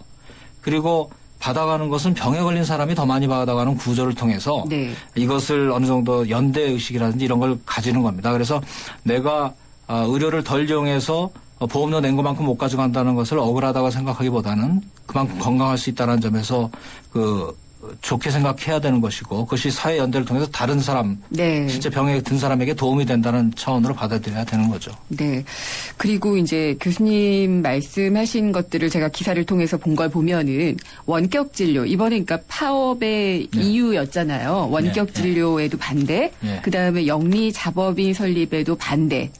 그리고 받아가는 것은 병에 걸린 사람이 더 많이 받아가는 구조를 통해서 네. 이것을 어느 정도 연대 의식이라든지 이런 걸 가지는 겁니다. 그래서 내가 의료를 덜 이용해서 보험료 낸 것만큼 못 가져간다는 것을 억울하다고 생각하기보다는 그만큼 건강할 수 있다는 점에서 좋게 생각해야 되는 것이고 그것이 사회 연대를 통해서 다른 사람 네. 실제 병에 든 사람에게 도움이 된다는 차원으로 받아들여야 되는 거죠. 네. 그리고 이제 교수님 말씀하신 것들을 제가 기사를 통해서 본 걸 보면은 원격 진료 이번에 그러니까 파업의 이유였잖아요. 원격 진료에도 반대. 네. 그다음에 영리 자법인 설립에도 반대.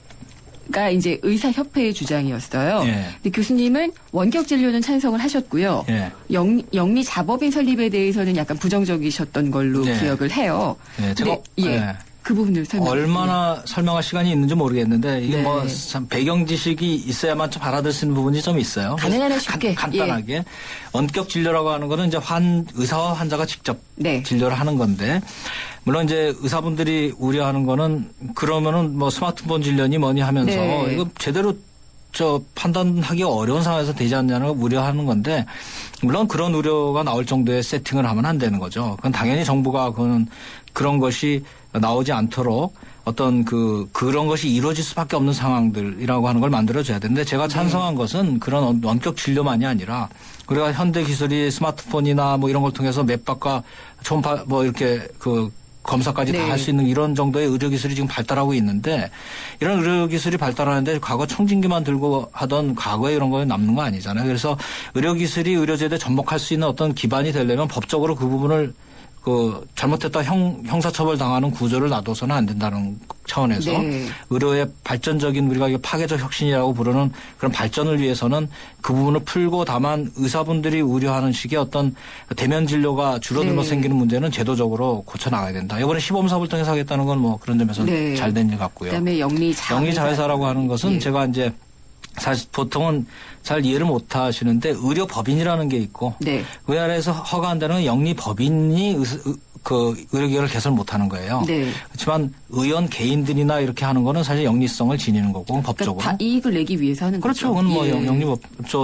가 이제 의사협회의 주장이었어요. 예. 근데 교수님은 원격 진료는 찬성을 하셨고요. 예. 영리 자법인 설립에 대해서는 약간 부정적이셨던 걸로 네. 기억을 해요. 네, 제가 근데 그 부분을 설명해 얼마나 설명할 시간이 있는지 모르겠는데 이게 네. 뭐 참 배경 지식이 있어야만 좀 알아들 수 있는 부분이 좀 있어요. 가능한 한 쉽게. 간단하게 원격 진료라고 하는 거는 이제 의사와 환자가 직접 네. 진료를 하는 건데 물론 이제 의사분들이 우려하는 거는 그러면은 뭐 스마트폰 진료니 뭐니 하면서 네. 이거 제대로 판단하기 어려운 상황에서 되지 않냐는 걸 우려하는 건데 물론 그런 우려가 나올 정도의 세팅을 하면 안 되는 거죠. 그건 당연히 정부가 그런 것이 나오지 않도록 어떤 그런 것이 이루어질 수밖에 없는 상황들이라고 하는 걸 만들어줘야 되는데 제가 찬성한 것은 그런 원격 진료만이 아니라 우리가 현대 기술이 스마트폰이나 뭐 이런 걸 통해서 맵박과 초음파 뭐 이렇게 검사까지 다 네. 할 수 있는 이런 정도의 의료기술이 지금 발달하고 있는데 이런 의료기술이 발달하는데 과거 청진기만 들고 하던 과거에 이런 거에 남는 거 아니잖아요. 그래서 의료기술이 의료제도에 접목할 수 있는 어떤 기반이 되려면 법적으로 그 부분을 잘못했다 형사처벌 당하는 구조를 놔둬서는 안 된다는 차원에서 네. 의료의 발전적인 우리가 파괴적 혁신이라고 부르는 그런 발전을 위해서는 그 부분을 풀고 다만 의사분들이 우려하는 식의 어떤 대면 진료가 줄어들면서 네. 생기는 문제는 제도적으로 고쳐 나가야 된다. 이번에 시범사업을 통해서 하겠다는 건 뭐 그런 점에서 네. 잘 된 것 같고요. 그다음에 영리자회사라고 하는 것은 예. 제가 이제 사실 보통은 잘 이해를 못 하시는데 의료법인이라는 게 있고 네. 우리나라에서 허가한다는 건 영리법인이 의료기관을 개설 못하는 거예요. 네. 그렇지만 의원 개인들이나 이렇게 하는 거는 사실 영리성을 지니는 거고 법적으로. 그러니까 다 이익을 내기 위해서 하는 그렇죠. 거죠. 그건 뭐 예. 영리법.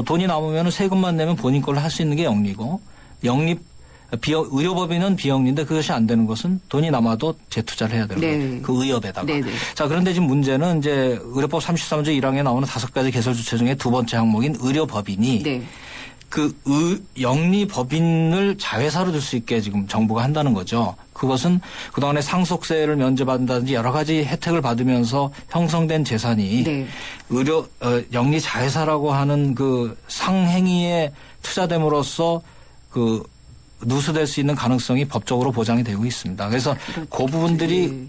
돈이 남으면 세금만 내면 본인 걸로 할 수 있는 게 영리고 의료법인은 비영리인데 그것이 안 되는 것은 돈이 남아도 재투자를 해야 되는 네. 거예요. 그 의협에다가. 네네. 자, 그런데 지금 문제는 이제 의료법 33조 1항에 나오는 5가지 개설 주체 중에 두 번째 항목인 의료법인이 네. 영리법인을 자회사로 둘 수 있게 지금 정부가 한다는 거죠. 그것은 그동안에 상속세를 면제받는다든지 여러 가지 혜택을 받으면서 형성된 재산이 네. 영리 자회사라고 하는 그 상행위에 투자됨으로써 누수될 수 있는 가능성이 법적으로 보장이 되고 있습니다. 그래서 그 부분들이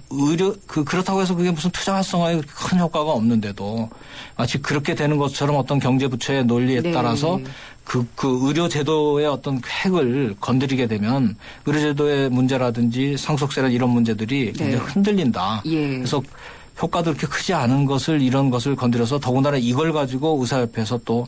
그렇다고 해서 그게 무슨 투자 활성화에 큰 효과가 없는데도 마치 그렇게 되는 것처럼 어떤 경제부처의 논리에 네. 따라서 그 의료제도의 어떤 획을 건드리게 되면 의료제도의 문제라든지 상속세나 이런 문제들이 굉장히 흔들린다. 예. 그래서 효과도 그렇게 크지 않은 것을 이런 것을 건드려서 더군다나 이걸 가지고 의사협회에서 또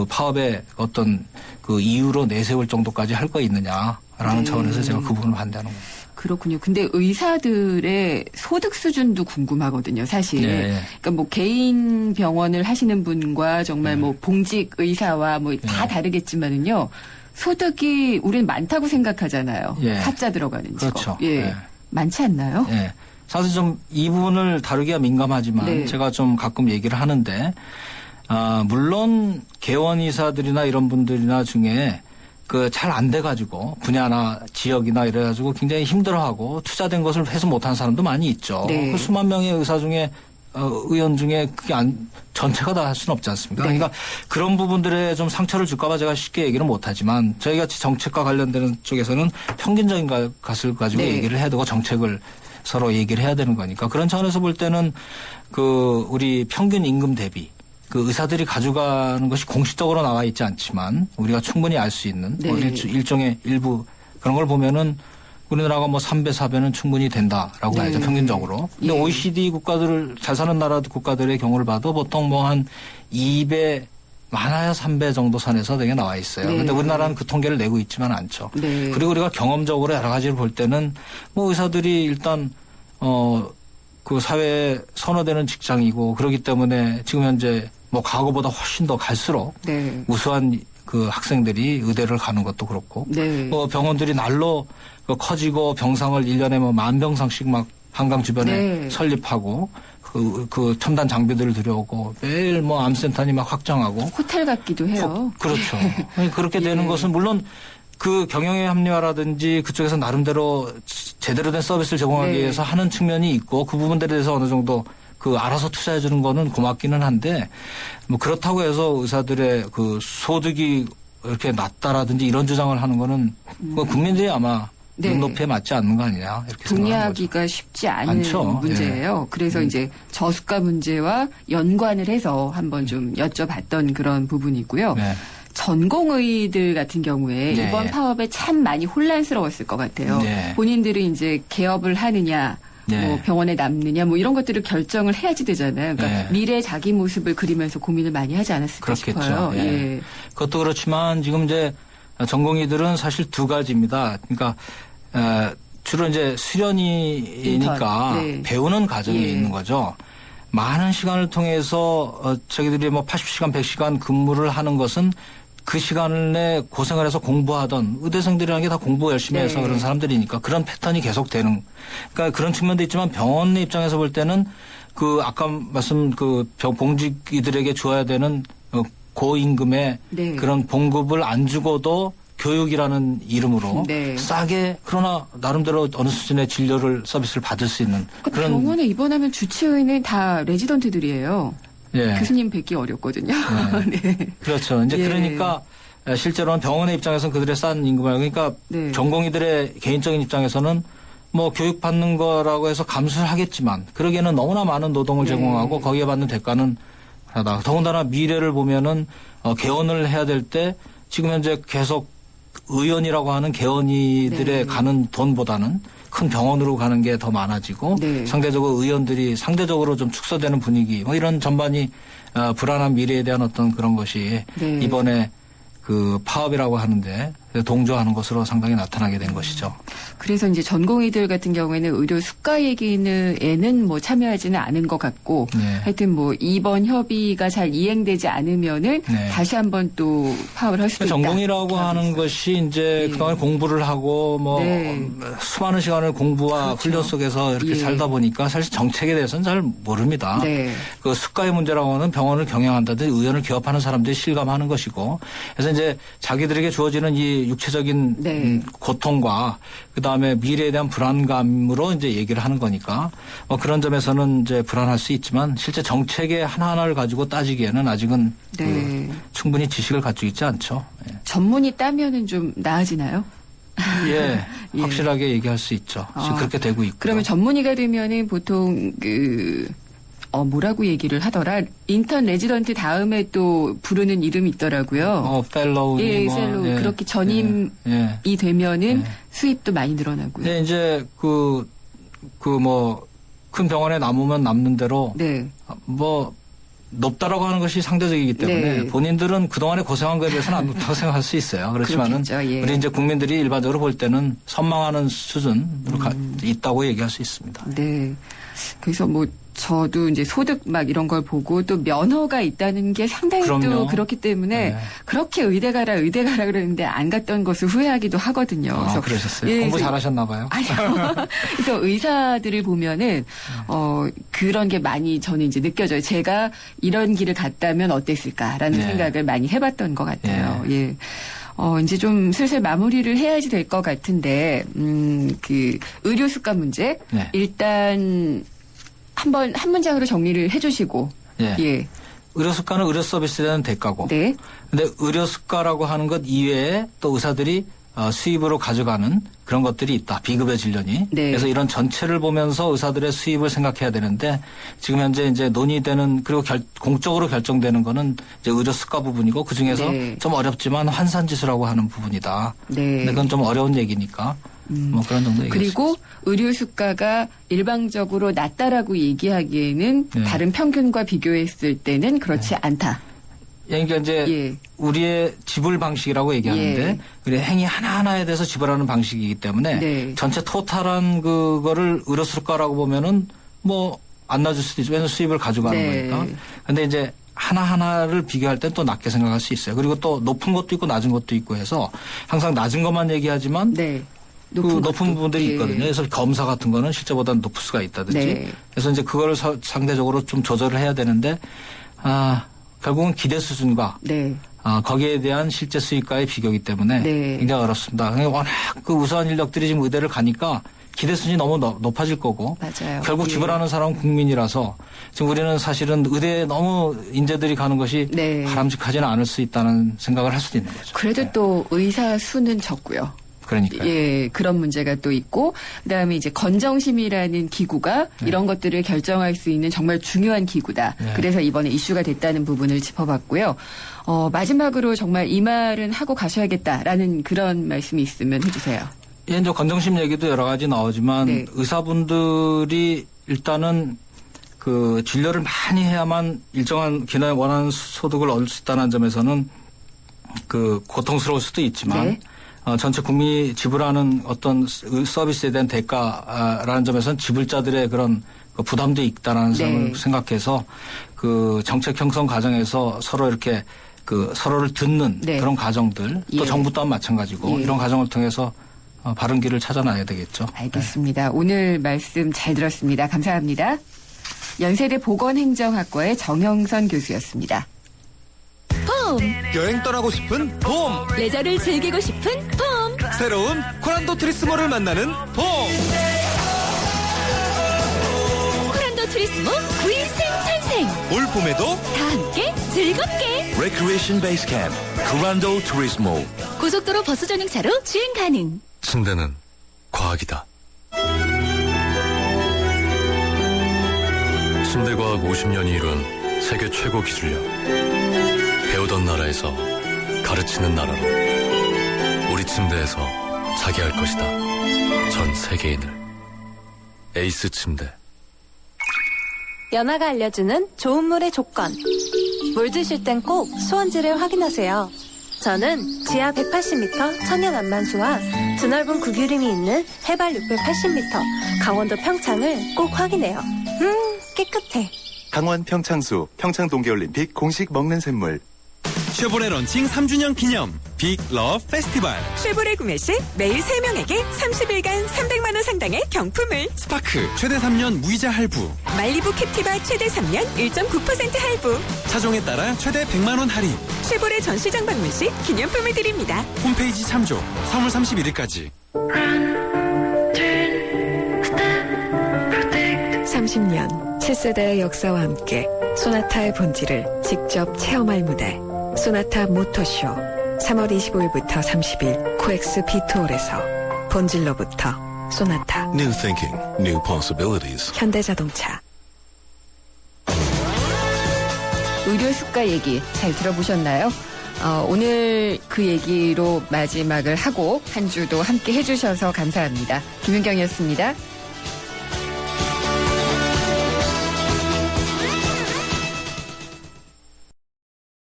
파업의 어떤 이유로 내세울 정도까지 할 거 있느냐라는 차원에서 제가 그 부분을 반대하는 겁니다. 그렇군요. 근데 의사들의 소득 수준도 궁금하거든요, 사실. 네. 그러니까 뭐 개인 병원을 하시는 분과 정말 뭐 봉직 의사와 뭐 다 다르겠지만은요. 소득이 우리는 많다고 생각하잖아요. 예. 사자 들어가는 직업. 그렇죠. 예. 예. 많지 않나요? 예. 사실 좀 이 부분을 다루기가 민감하지만 네. 제가 좀 가끔 얘기를 하는데 물론 개원 의사들이나 이런 분들이나 중에 잘 안 돼가지고 분야나 지역이나 이래가지고 굉장히 힘들어하고 투자된 것을 회수 못한 사람도 많이 있죠. 네. 그 수만 명의 의사 중에 의원 중에 그게 전체가 다 할 수는 없지 않습니까? 네. 그러니까 그런 부분들에 좀 상처를 줄까봐 제가 쉽게 얘기를 못하지만 저희 같이 정책과 관련되는 쪽에서는 평균적인 것을 가지고 네. 얘기를 해야 되고 정책을 서로 얘기를 해야 되는 거니까 그런 차원에서 볼 때는 우리 평균 임금 대비 의사들이 가져가는 것이 공식적으로 나와 있지 않지만 우리가 충분히 알 수 있는 네. 일종의 일부 그런 걸 보면은 우리나라가 3배, 4배는 충분히 된다라고 네. 봐야죠, 평균적으로. 근데 예. OECD 국가들, 잘 사는 나라 국가들의 경우를 봐도 보통 한 2배, 많아야 3배 정도 선에서 되게 나와 있어요. 네. 근데 우리나라는 그 통계를 내고 있지만 않죠. 네. 그리고 우리가 경험적으로 여러 가지를 볼 때는 의사들이 일단, 사회에 선호되는 직장이고 그렇기 때문에 지금 현재 과거보다 훨씬 더 갈수록 네. 우수한 학생들이 의대를 가는 것도 그렇고 네. 병원들이 날로 커지고 병상을 1년에 10,000병상씩 한강 주변에 네. 설립하고 그 첨단 장비들을 들여오고 매일 암센터니 확장하고 호텔 같기도 해요. 그렇죠. 그렇게 되는 것은 물론 그 경영의 합리화라든지 그쪽에서 나름대로 제대로 된 서비스를 제공하기 네. 위해서 하는 측면이 있고 그 부분들에 대해서 어느 정도 알아서 투자해 주는 거는 고맙기는 한데 그렇다고 해서 의사들의 소득이 이렇게 낮다라든지 이런 주장을 하는 거는 국민들이 아마 네. 눈높이에 맞지 않는 거 아니냐 이렇게 생각하는 거죠. 분야하기가 쉽지 않은 않죠. 문제예요. 그래서 이제 저수가 문제와 연관을 해서 한번 좀 여쭤봤던 그런 부분이고요. 네. 전공의들 같은 경우에 네. 이번 파업에 참 많이 혼란스러웠을 것 같아요. 네. 본인들은 이제 개업을 하느냐, 네. 병원에 남느냐, 이런 것들을 결정을 해야지 되잖아요. 그러니까 네. 미래 자기 모습을 그리면서 고민을 많이 하지 않았을까 그렇겠죠. 싶어요. 예. 예. 그것도 그렇지만 지금 이제 전공의들은 사실 두 가지입니다. 그러니까 주로 이제 수련이니까 인턴. 네. 배우는 과정이 예. 있는 거죠. 많은 시간을 통해서 자기들이 80시간, 100시간 근무를 하는 것은 그 시간을 내 고생을 해서 공부하던 의대생들이라는 게 다 공부 열심히 해서 네. 그런 사람들이니까 그런 패턴이 계속되는 그러니까 그런 측면도 있지만 병원의 입장에서 볼 때는 아까 말씀 봉직이들에게 주어야 되는 고임금의 네. 그런 봉급을 안 주고도 교육이라는 이름으로 네. 싸게 그러나 나름대로 어느 수준의 진료를 서비스를 받을 수 있는 그런 병원에 입원하면 주치의는 다 레지던트들이에요. 예. 교수님 뵙기 어렵거든요. 네. 그렇죠. 이제 예. 그러니까 실제로는 병원의 입장에서는 그들의 싼 임금 말고 그러니까 네. 전공의들의 개인적인 입장에서는 뭐 교육받는 거라고 해서 감수를 하겠지만 그러기에는 너무나 많은 노동을 네. 제공하고 거기에 받는 대가는 하다. 더군다나 미래를 보면은 개원을 해야 될 때 지금 현재 계속 의원이라고 하는 개원이들의 네. 가는 돈보다는 큰 병원으로 가는 게 더 많아지고 네. 상대적으로 의원들이 상대적으로 좀 축소되는 분위기 뭐 이런 전반이 불안한 미래에 대한 어떤 그런 것이 네. 이번에 그 파업이라고 하는데 동조하는 것으로 상당히 나타나게 된 것이죠. 그래서 이제 전공의들 같은 경우에는 의료 수가 얘기는 뭐 참여하지는 않은 것 같고 네. 하여튼 뭐 이번 협의가 잘 이행되지 않으면은 네. 다시 한번 또 파업을 할 수도 있다. 전공이라고 하는 것이 이제 그동안 공부를 하고 뭐 네. 수많은 시간을 공부와 그렇죠. 훈련 속에서 이렇게 예. 살다 보니까 사실 정책에 대해서는 잘 모릅니다. 네. 그 수가의 문제라고 하는 병원을 경영한다든지 의원을 기업하는 사람들이 실감하는 것이고 그래서 이제 자기들에게 주어지는 이 육체적인 네. 고통과 그다음에 미래에 대한 불안감으로 이제 얘기를 하는 거니까 뭐 그런 점에서는 이제 불안할 수 있지만 실제 정책의 하나하나를 가지고 따지기에는 아직은 네. 충분히 지식을 가지고 있지 않죠. 예. 전문의 따면은 좀 나아지나요? 예, 예. 확실하게 얘기할 수 있죠. 지금 그렇게 되고 있고. 그러면 전문의가 되면은 보통 뭐라고 얘기를 하더라. 인턴 레지던트 다음에 또 부르는 이름이 있더라고요. 펠로우. 예, 뭐, 펠로우. 예. 그렇게 전임이 예. 되면은 수입도 많이 늘어나고요. 네, 이제 큰 병원에 남으면 남는 대로 네. 뭐 높다라고 하는 것이 상대적이기 때문에 네. 본인들은 그동안에 고생한 거에 비해서는 안 높다고 생각할 수 있어요. 그렇지만은 그렇겠죠, 예. 우리 이제 국민들이 일반적으로 볼 때는 선망하는 수준으로 있다고 얘기할 수 있습니다. 네. 그래서 뭐 저도 이제 소득 막 이런 걸 보고 또 면허가 있다는 게 상당히 또 그럼요. 그렇기 때문에 네. 그렇게 의대 가라 그러는데 안 갔던 것을 후회하기도 하거든요. 그러셨어요. 예, 공부 그래서 잘하셨나 봐요. 아니요. 그래서 의사들을 보면은 그런 게 많이 저는 이제 느껴져요. 제가 이런 길을 갔다면 어땠을까라는 네. 생각을 많이 해봤던 것 같아요. 예. 이제 좀 슬슬 마무리를 해야지 될 것 같은데, 그 의료 수가 문제 네. 일단 한 문장으로 정리를 해주시고, 예. 예. 의료 수가는 의료 서비스에 대한 대가고. 네. 근데 의료 수가라고 하는 것 이외에 또 의사들이 수입으로 가져가는 그런 것들이 있다. 비급여 진료니. 네. 그래서 이런 전체를 보면서 의사들의 수입을 생각해야 되는데 지금 현재 이제 논의되는 그리고 공적으로 결정되는 거는 이제 의료 수가 부분이고 그 중에서 네. 좀 어렵지만 환산지수라고 하는 부분이다. 네. 근데 그건 좀 어려운 얘기니까 뭐 그런 정도 얘기할 수 그리고 의료 수가가 일방적으로 낮다라고 얘기하기에는 네. 다른 평균과 비교했을 때는 그렇지 않다. 그러니까 이제 예. 우리의 지불 방식이라고 얘기하는데 예. 우리 행위 하나하나에 대해서 지불하는 방식이기 때문에 네. 전체 토탈한 그거를 의료 수가라고 보면은 뭐 안 낮을 수도 있죠. 왜냐하면 수입을 가져가는 네. 거니까. 근데 이제 하나하나를 비교할 땐 또 낮게 생각할 수 있어요. 그리고 또 높은 것도 있고 낮은 것도 있고 해서 항상 낮은 것만 얘기하지만 네. 높은 것도. 부분들이 예. 있거든요. 그래서 검사 같은 거는 실제보다는 높을 수가 있다든지. 네. 그래서 이제 그거를 상대적으로 좀 조절을 해야 되는데 결국은 기대 수준과 네. 거기에 대한 실제 수익과의 비교이기 때문에 네. 굉장히 어렵습니다. 워낙 그 우수한 인력들이 지금 의대를 가니까 기대 수준이 너무 높아질 거고 맞아요. 결국 예. 지불하는 사람은 국민이라서 지금 우리는 사실은 의대에 너무 인재들이 가는 것이 네. 바람직하지는 않을 수 있다는 생각을 할 수도 있는 거죠. 그래도 또 의사 수는 적고요. 그러니까요. 예, 그런 문제가 또 있고, 그다음에 이제 건정심이라는 기구가 이런 것들을 결정할 수 있는 정말 중요한 기구다. 네. 그래서 이번에 이슈가 됐다는 부분을 짚어봤고요. 마지막으로 정말 이 말은 하고 가셔야겠다라는 그런 말씀이 있으면 해주세요. 예, 이제 건정심 얘기도 여러 가지 나오지만 네. 의사분들이 일단은 그 진료를 많이 해야만 일정한 기간에 원하는 소득을 얻을 수 있다는 점에서는 그 고통스러울 수도 있지만 네. 전체 국민이 지불하는 어떤 서비스에 대한 대가라는 점에서는 지불자들의 그런 그 부담도 있다라는 점을 네. 생각해서 그 정책 형성 과정에서 서로 이렇게 그 서로를 듣는 네. 그런 과정들 또 예. 정부 또한 마찬가지고 예. 이런 과정을 통해서 바른 길을 찾아놔야 되겠죠. 알겠습니다. 오늘 말씀 잘 들었습니다. 감사합니다. 연세대 보건행정학과의 정영선 교수였습니다. 봄. 여행 떠나고 싶은 봄. 레저를 즐기고 싶은 봄. 새로운 코란도 트리스모를 만나는 봄. 코란도 트리스모 9인승 탄생. 올 봄에도 다 함께 즐겁게. 레크레이션 베이스 캠 코란도 트리스모. 고속도로 버스 전용차로 주행 가능. 침대는 과학이다. 침대과학 50년이 이룬 세계 최고 기술력. 배우던 나라에서 가르치는 나라로 우리 침대에서 자기 할 것이다. 전 세계인을. 에이스 침대. 연아가 알려주는 좋은 물의 조건. 물 드실 땐 꼭 수온지를 확인하세요. 저는 지하 180m 천연 안만수와 드넓은 구규림이 있는 해발 680m 강원도 평창을 꼭 확인해요. 깨끗해. 강원 평창수 평창 동계올림픽 공식 먹는 샘물. 쉐보레 런칭 3주년 기념 빅 러브 페스티벌. 쉐보레 구매 시 매일 3명에게 30일간 300만 원 상당의 경품을. 스파크 최대 3년 무이자 할부. 말리부 캡티바 최대 3년 1.9% 할부. 차종에 따라 최대 100만 원 할인. 쉐보레 전시장 방문 시 기념품을 드립니다. 홈페이지 참조 3월 31일까지. 30년 7세대의 역사와 함께 소나타의 본질을 직접 체험할 무대 소나타 모터쇼 3월 25일부터 30일 코엑스 비투홀에서 본질로부터 소나타 New thinking, new possibilities. 현대자동차. 의료 수가 얘기 잘 들어보셨나요? 오늘 그 얘기로 마지막을 하고 한 주도 함께 해주셔서 감사합니다. 김윤경이었습니다.